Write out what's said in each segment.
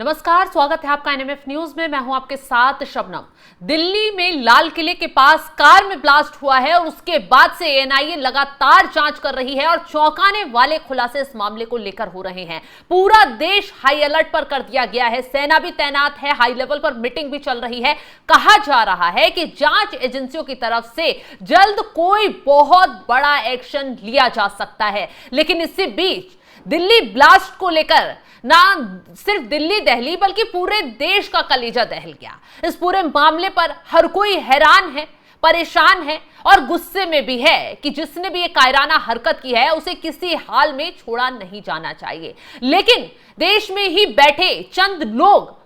नमस्कार, स्वागत है आपका एनएमएफ न्यूज में। मैं हूं आपके साथ शबनम। दिल्ली में लाल किले के पास कार में ब्लास्ट हुआ है और उसके बाद से एनआईए लगातार जांच कर रही है और चौंकाने वाले खुलासे इस मामले को लेकर हो रहे हैं। पूरा देश हाई अलर्ट पर कर दिया गया है, सेना भी तैनात है, हाई लेवल पर मीटिंग भी चल रही है। कहा जा रहा है कि जांच एजेंसियों की तरफ से जल्द कोई बहुत बड़ा एक्शन लिया जा सकता है। लेकिन इसी बीच दिल्ली ब्लास्ट को लेकर ना सिर्फ दिल्ली दहली बल्कि पूरे देश का कलेजा दहल गया। इस पूरे मामले पर हर कोई हैरान है, परेशान है और गुस्से में भी है कि जिसने भी ये कायराना हरकत की है उसे किसी हाल में छोड़ा नहीं जाना चाहिए। लेकिन देश में ही बैठे चंद लोग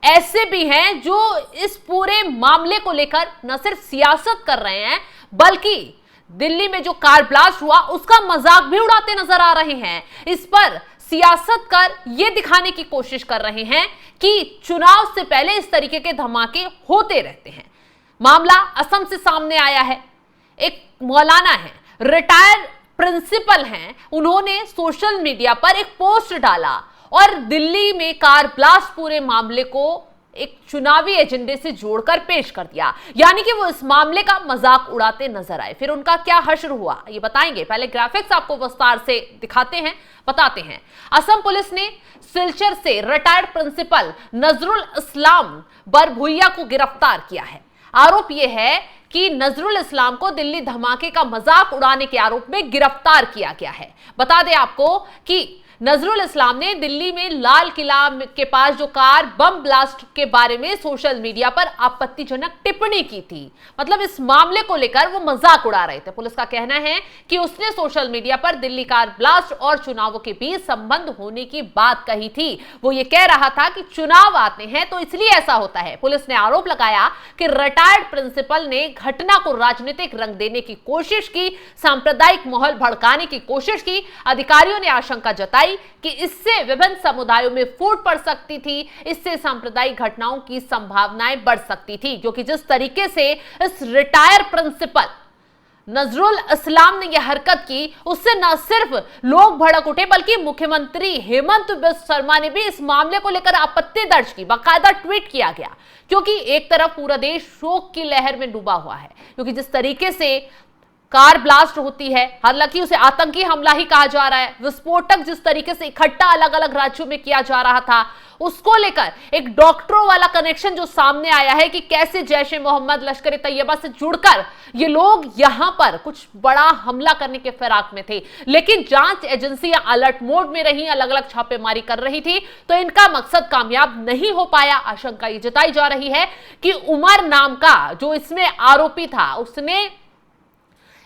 ऐसे भी हैं जो इस पूरे मामले को लेकर न सिर्फ सियासत कर रहे हैं बल्कि दिल्ली में जो कार ब्लास्ट हुआ उसका मजाक भी उड़ाते नजर आ रहे हैं। इस पर सियासत कर यह दिखाने की कोशिश कर रहे हैं कि चुनाव से पहले इस तरीके के धमाके होते रहते हैं। मामला असम से सामने आया है। एक मौलाना है, रिटायर्ड प्रिंसिपल हैं, उन्होंने सोशल मीडिया पर एक पोस्ट डाला और दिल्ली में कार ब्लास्ट पूरे मामले को एक चुनावी एजेंडे से जोड़कर पेश कर दिया, यानी कि वो इस मामले का मजाक उड़ाते नजर आए। फिर उनका क्या हश्र हुआ ये बताएंगे। पहले ग्राफिक्स आपको विस्तार से दिखाते हैं, बताते हैं। असम पुलिस ने सिलचर से रिटायर्ड प्रिंसिपल नजरुल इस्लाम बरभुइया को गिरफ्तार किया है। आरोप यह है कि नजरुल इस्लाम को दिल्ली धमाके का मजाक उड़ाने के आरोप में गिरफ्तार किया गया है। बता दें आपको कि नजरुल इस्लाम ने दिल्ली में लाल किला के पास जो कार बम ब्लास्ट के बारे में सोशल मीडिया पर आपत्तिजनक टिप्पणी की थी। मतलब इस मामले को लेकर वो मजाक उड़ा रहे थे। पुलिस का कहना है कि उसने सोशल मीडिया पर दिल्ली कार ब्लास्ट और चुनावों के बीच संबंध होने की बात कही थी। वो ये कह रहा था कि चुनाव आते हैं तो इसलिए ऐसा होता है। पुलिस ने आरोप लगाया कि रिटायर्ड प्रिंसिपल ने घटना को राजनीतिक रंग देने की कोशिश की, सांप्रदायिक माहौल भड़काने की कोशिश की। अधिकारियों ने आशंका जताई कि इससे विभिन्न समुदायों में फूट पड़ सकती थी, इससे सांप्रदायिक घटनाओं की संभावनाएं बढ़ सकती थी। क्योंकि जिस तरीके से इस रिटायर प्रिंसिपल नजरुल इस्लाम ने यह हरकत की उससे न सिर्फ लोग भड़क उठे बल्कि मुख्यमंत्री हेमंत बिस्वा शर्मा ने भी इस मामले को लेकर आपत्ति दर्ज की, बाकायदा ट्वीट किया गया। क्योंकि एक तरफ पूरा देश शोक की लहर में डूबा हुआ है, क्योंकि जिस तरीके से कार ब्लास्ट होती है, हालांकि उसे आतंकी हमला ही कहा जा रहा है, विस्फोटक जिस तरीके से इकट्ठा अलग अलग राज्यों में किया जा रहा था, उसको लेकर एक डॉक्टरों वाला कनेक्शन जो सामने आया है कि कैसे जैश ए मोहम्मद, लश्कर ए तैयबा से जुड़कर ये लोग यहां पर कुछ बड़ा हमला करने के फिराक में थे। लेकिन जांच एजेंसियां अलर्ट मोड में रही, अलग अलग छापेमारी कर रही थी, तो इनका मकसद कामयाब नहीं हो पाया। आशंका ये जताई जा रही है कि उमर नाम का जो इसमें आरोपी था उसने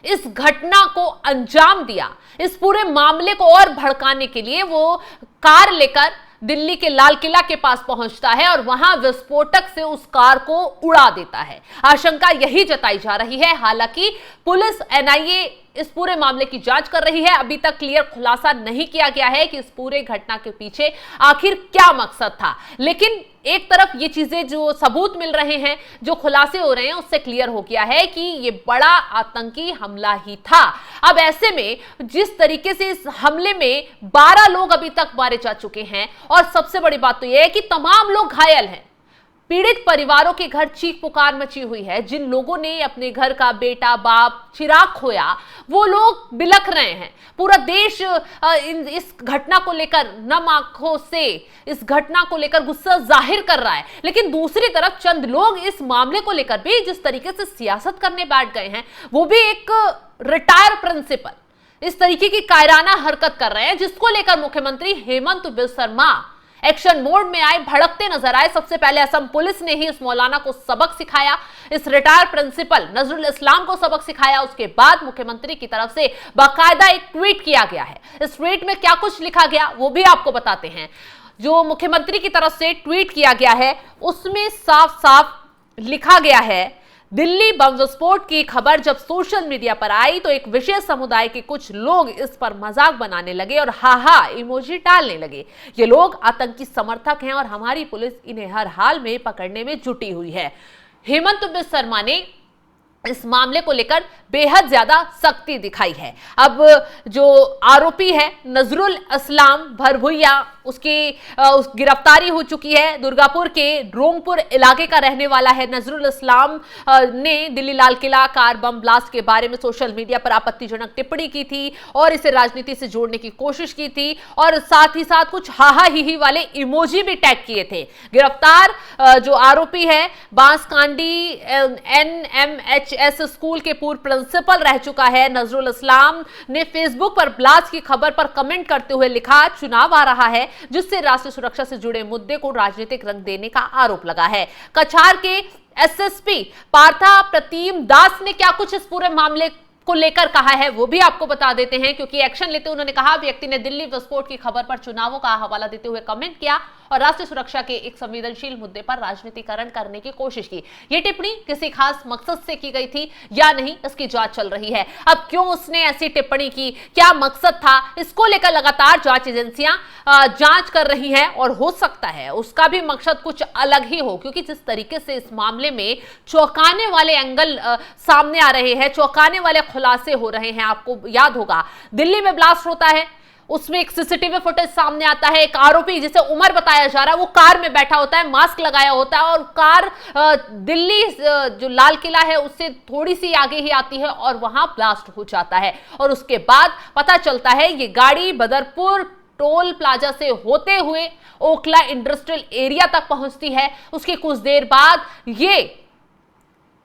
इस घटना को अंजाम दिया। इस पूरे मामले को और भड़काने के लिए वो कार लेकर दिल्ली के लाल किला के पास पहुंचता है और वहां विस्फोटक से उस कार को उड़ा देता है। आशंका यही जताई जा रही है। हालांकि पुलिस एनआईए इस पूरे मामले की जांच कर रही है। अभी तक क्लियर खुलासा नहीं किया गया है कि इस पूरे घटना के पीछे आखिर क्या मकसद था। लेकिन एक तरफ ये चीजें जो सबूत मिल रहे हैं, जो खुलासे हो रहे हैं, उससे क्लियर हो गया है कि ये बड़ा आतंकी हमला ही था। अब ऐसे में जिस तरीके से इस हमले में 12 लोग अभी तक मारे जा चुके हैं और सबसे बड़ी बात तो यह है कि तमाम लोग घायल हैं। पीड़ित परिवारों के घर चीख पुकार मची हुई है। जिन लोगों ने अपने घर का बेटा, बाप, चिराग खोया, वो लोग बिलख रहे हैं। पूरा देश इस घटना को लेकर नम आंखों से इस घटना को लेकर गुस्सा जाहिर कर रहा है। लेकिन दूसरी तरफ चंद लोग इस मामले को लेकर भी जिस तरीके से सियासत करने बैठ गए हैं, वो भी एक रिटायर प्रिंसिपल इस तरीके की कायराना हरकत कर रहे हैं, जिसको लेकर मुख्यमंत्री हेमंत बिस्वा शर्मा एक्शन मोड में आए, भड़कते नजर आए। सबसे पहले असम पुलिस ने ही उस मौलाना को सबक सिखाया, इस रिटायर प्रिंसिपल नजरुल इस्लाम को सबक सिखाया। उसके बाद मुख्यमंत्री की तरफ से बाकायदा एक ट्वीट किया गया है। इस ट्वीट में क्या कुछ लिखा गया वो भी आपको बताते हैं। जो मुख्यमंत्री की तरफ से ट्वीट किया गया है उसमें साफ साफ लिखा गया है, दिल्ली बम विस्फोट की खबर जब सोशल मीडिया पर आई तो एक विशेष समुदाय के कुछ लोग इस पर मजाक बनाने लगे और हाहा इमोजी डालने लगे। ये लोग आतंकी समर्थक हैं और हमारी पुलिस इन्हें हर हाल में पकड़ने में जुटी हुई है। हेमंत बिस्वा शर्मा ने इस मामले को लेकर बेहद ज्यादा सख्ती दिखाई है। अब जो आरोपी है नजरुल इस्लाम भरभुइया, उसकी गिरफ्तारी हो चुकी है। दुर्गापुर के रोंगपुर इलाके का रहने वाला है नजरुल इस्लाम ने Delhi Lal Qila car bomb blast के बारे में सोशल मीडिया पर आपत्तिजनक टिप्पणी की थी और इसे राजनीति से जोड़ने की कोशिश की थी और साथ ही साथ कुछ हाहा ही वाले इमोजी भी टैग किए थे। गिरफ्तार जो आरोपी है बांसकांडी NMHS स्कूल के पूर्व प्रिंसिपल रह चुका है। नजरुल इस्लाम ने फेसबुक पर ब्लास्ट की खबर पर कमेंट करते हुए लिखा, चुनाव आ रहा है जिससे राष्ट्रीय सुरक्षा से जुड़े मुद्दे को राजनीतिक रंग देने का आरोप लगा है। कछार के SSP पार्था प्रतिम दास ने क्या कुछ इस पूरे मामले को लेकर कहा है वो भी आपको बता देते हैं, क्योंकि एक्शन लेते हुए उन्होंने कहा, व्यक्ति ने दिल्ली विस्फोट की खबर पर चुनावों का हवाला देते हुए कमेंट किया और राष्ट्रीय सुरक्षा के एक संवेदनशील मुद्दे पर राजनीतिकरण करने की कोशिश की। ये टिप्पणी किसी खास मकसद से की गई थी या नहीं, इसकी जांच चल रही है। अब क्यों उसने ऐसी टिप्पणी की, क्या मकसद था, इसको लेकर लगातार जांच एजेंसियां जांच कर रही हैं और हो सकता है उसका भी मकसद कुछ अलग ही हो, क्योंकि जिस तरीके से इस मामले में चौंकाने वाले एंगल सामने आ रहे हैं, चौंकाने वाले खुलासे हो रहे हैं। आपको याद होगा दिल्ली में ब्लास्ट होता है, उसमें एक सीसीटीवी फुटेज सामने आता है, एक आरोपी जिसे उमर बताया जा रहा है वो कार में बैठा होता है, मास्क लगाया होता है और कार दिल्ली जो लाल किला है उससे थोड़ी सी आगे ही आती है और वहां ब्लास्ट हो जाता है। और उसके बाद पता चलता है ये गाड़ी बदरपुर टोल प्लाजा से होते हुए ओखला इंडस्ट्रियल एरिया तक पहुंचती है। उसके कुछ देर बाद ये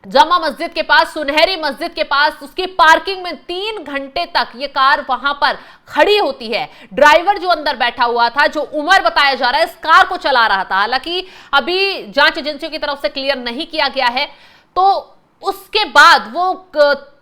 जामा मस्जिद के पास, सुनहरी मस्जिद के पास, उसकी पार्किंग में 3 घंटे तक ये कार वहां पर खड़ी होती है। ड्राइवर जो अंदर बैठा हुआ था, जो उमर बताया जा रहा है, इस कार को चला रहा था। हालांकि अभी जांच एजेंसियों की तरफ से क्लियर नहीं किया गया है। तो उसके बाद वो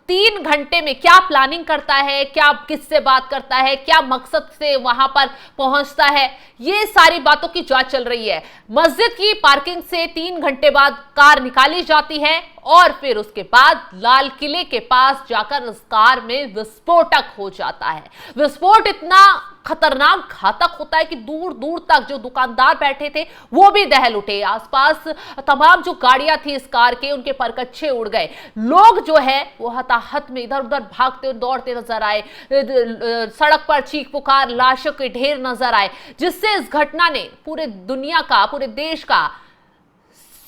3 घंटे में क्या प्लानिंग करता है, क्या किससे बात करता है, क्या मकसद से वहां पर पहुंचता है, ये सारी बातों की जांच चल रही है। मस्जिद की पार्किंग से 3 घंटे बाद कार निकाली जाती है और फिर उसके बाद लाल किले के पास जाकर उस कार में विस्फोटक हो जाता है। विस्फोट इतना खतरनाक घातक होता है कि दूर दूर तक जो दुकानदार बैठे थे वो भी दहल उठे। आसपास तमाम जो गाड़ियां थी इस कार के, उनके परकच्चे उड़ गए। लोग जो है वो हताहत में इधर उधर भागते दौड़ते नजर आए, सड़क पर चीख पुकार, लाशों के ढेर नजर आए, जिससे इस घटना ने पूरे दुनिया का, पूरे देश का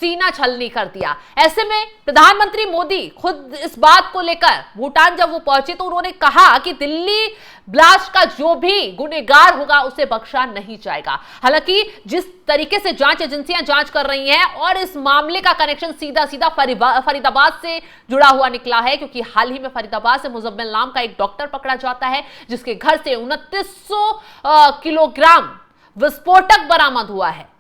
सीना छलनी कर दिया। ऐसे में प्रधानमंत्री मोदी खुद इस बात को लेकर भूटान जब वो पहुंचे तो उन्होंने कहा कि दिल्ली ब्लास्ट का जो भी गुनहगार होगा उसे बख्शा नहीं जाएगा। हालांकि जिस तरीके से जांच एजेंसियां जांच कर रही हैं और इस मामले का कनेक्शन सीधा सीधा फरीदाबाद से जुड़ा हुआ निकला है, क्योंकि हाल ही में फरीदाबाद से मुजम्मिल नाम का एक डॉक्टर पकड़ा जाता है जिसके घर से 2900 किलोग्राम विस्फोटक बरामद हुआ है।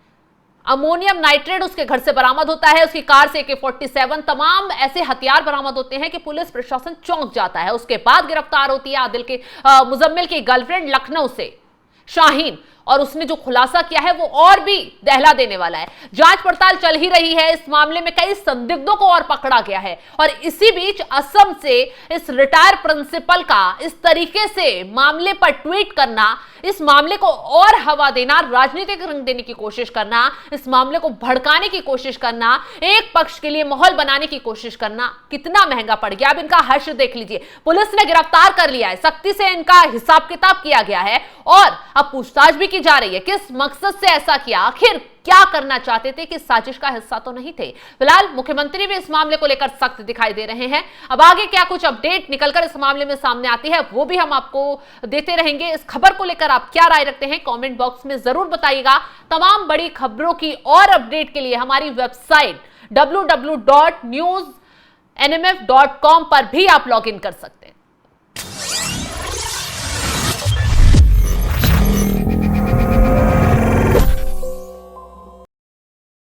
अमोनियम नाइट्रेट उसके घर से बरामद होता है, उसकी कार से AK-47 तमाम ऐसे हथियार बरामद होते हैं कि पुलिस प्रशासन चौंक जाता है। उसके बाद गिरफ्तार होती है आदिल के मुजम्मिल की गर्लफ्रेंड लखनऊ से शाहीन, और उसने जो खुलासा किया है वो और भी दहला देने वाला है। जांच पड़ताल चल ही रही है, इस मामले में कई संदिग्धों को और पकड़ा गया है। और इसी बीच असम से इस रिटायर प्रिंसिपल का इस तरीके से मामले पर ट्वीट करना, इस मामले को और हवा देना, राजनीतिक रंग देने की कोशिश करना, इस मामले को भड़काने की कोशिश करना, एक पक्ष के लिए माहौल बनाने की कोशिश करना कितना महंगा पड़ गया। अब इनका हश्र देख लीजिए, पुलिस ने गिरफ्तार कर लिया है, सख्ती से इनका हिसाब किताब किया गया है और अब पूछताछ भी की जा रही है। किस मकसद से ऐसा किया, आखिर क्या करना चाहते थे, कि साजिश का हिस्सा तो नहीं थे। फिलहाल मुख्यमंत्री भी इस मामले को लेकर सख्त दिखाई दे रहे हैं। अब आगे क्या कुछ अपडेट निकलकर इस मामले में सामने आती है वो भी हम आपको देते रहेंगे। इस खबर को लेकर आप क्या राय रखते हैं कमेंट बॉक्स में जरूर बताइएगा। तमाम बड़ी खबरों की और अपडेट के लिए हमारी वेबसाइट www.newsnmf.com पर भी आप लॉग इन कर सकते हैं।